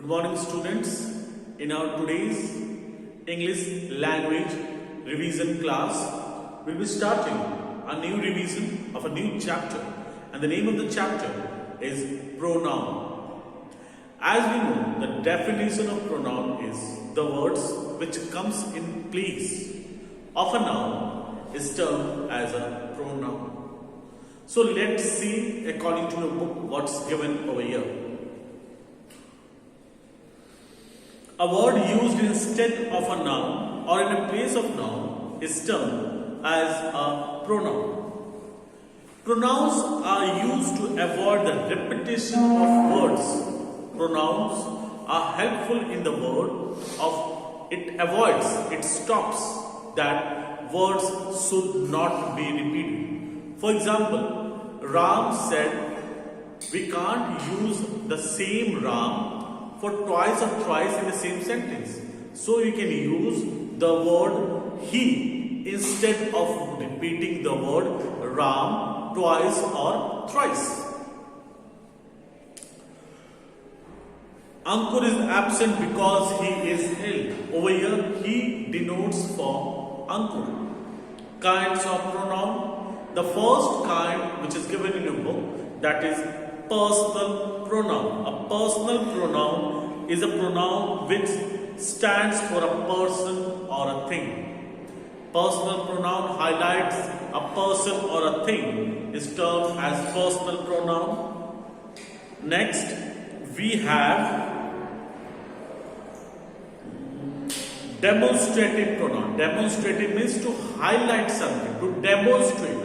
Good morning, students. In our today's English language revision class, we'll be starting a new revision of a new chapter, and the name of the chapter is pronoun. As we know, the definition of pronoun is the words which comes in place of a noun is termed as a pronoun. So let's see, according to your book, what's given over here. A word used instead of a noun or in a place of noun is termed as a pronoun. Pronouns are used to avoid the repetition of words. Pronouns are helpful in the word of it stops that words should not be repeated. For example, Ram said, we can't use the same Ram for twice or thrice in the same sentence. So you can use the word he instead of repeating the word Ram twice or thrice. Ankur is absent because he is ill. Over here, he denotes for Ankur. Kinds of pronoun. The first kind, which is given in your book, that is personal pronoun. A personal pronoun is a pronoun which stands for a person or a thing. Personal pronoun highlights a person or a thing is termed as personal pronoun. Next, we have demonstrative pronoun. Demonstrative means to highlight something, to demonstrate.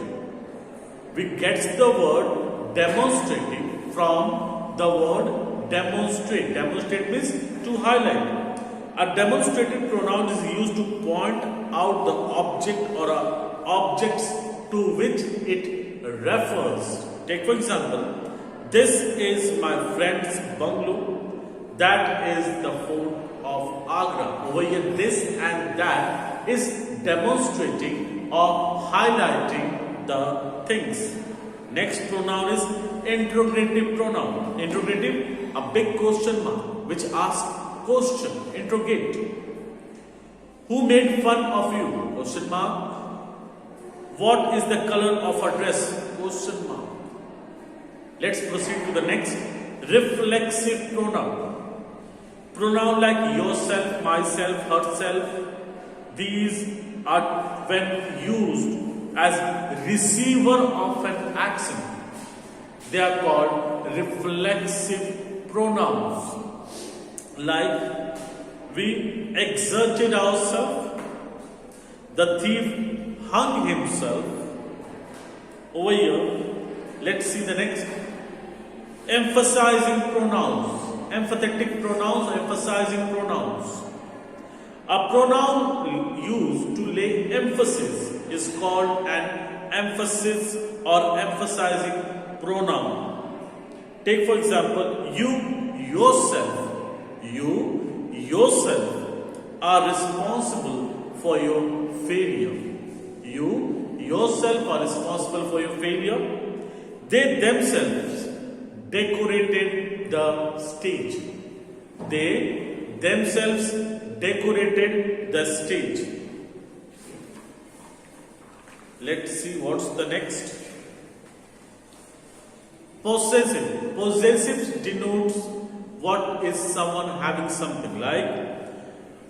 We get the word demonstrative from the word demonstrate. Demonstrate means to highlight. A demonstrative pronoun is used to point out the object or objects to which it refers. Take for example, this is my friend's bungalow. That is the fort of Agra. Over here, this and that is demonstrating or highlighting the things. Next pronoun is interrogative pronoun. Interrogative, a big question mark which asks question. Interrogate. Who made fun of you? Question mark. What is the color of her dress? Question mark. Let's proceed to the next. Reflexive pronoun. Pronoun like yourself, myself, herself. These are when used as receiver of an action. They are called reflexive pronouns. Like we exerted ourselves, the thief hung himself. Over here, let's see the next. Emphasizing pronouns. Emphatic pronouns, emphasizing pronouns. A pronoun used to lay emphasis is called an emphasis or emphasizing pronoun. Take for example, you yourself are responsible for your failure. You yourself are responsible for your failure. They themselves decorated the stage. They themselves decorated the stage. Let's see what's the next. Possessive. Possessive denotes what is someone having something. Like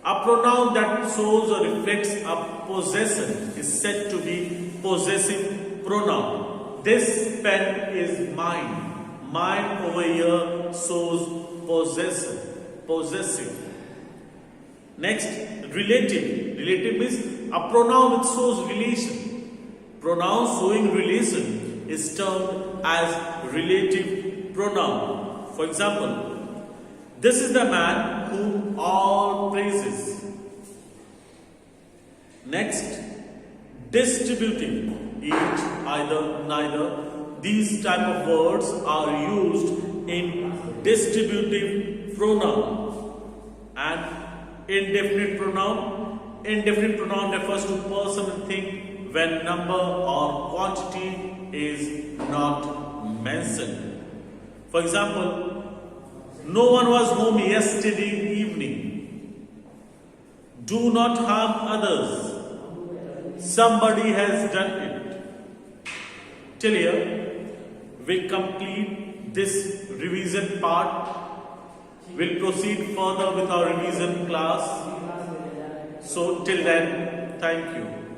a pronoun that shows or reflects a possession is said to be possessive pronoun. This pen is mine. Mine over here shows possessive. Next, relative. Relative means a pronoun which shows relation. Pronoun showing relation is termed as relative pronoun. For example, this is the man whom all praises. Next, distributive. Each, either, neither. These type of words are used in distributive pronoun. And indefinite pronoun. Indefinite pronoun refers to person and thing when number or quantity is not mentioned. For example, No one was home yesterday evening. Do not harm others. Somebody has done it. Till here, we complete this revision part. We'll proceed further with our revision class. So till then, thank you.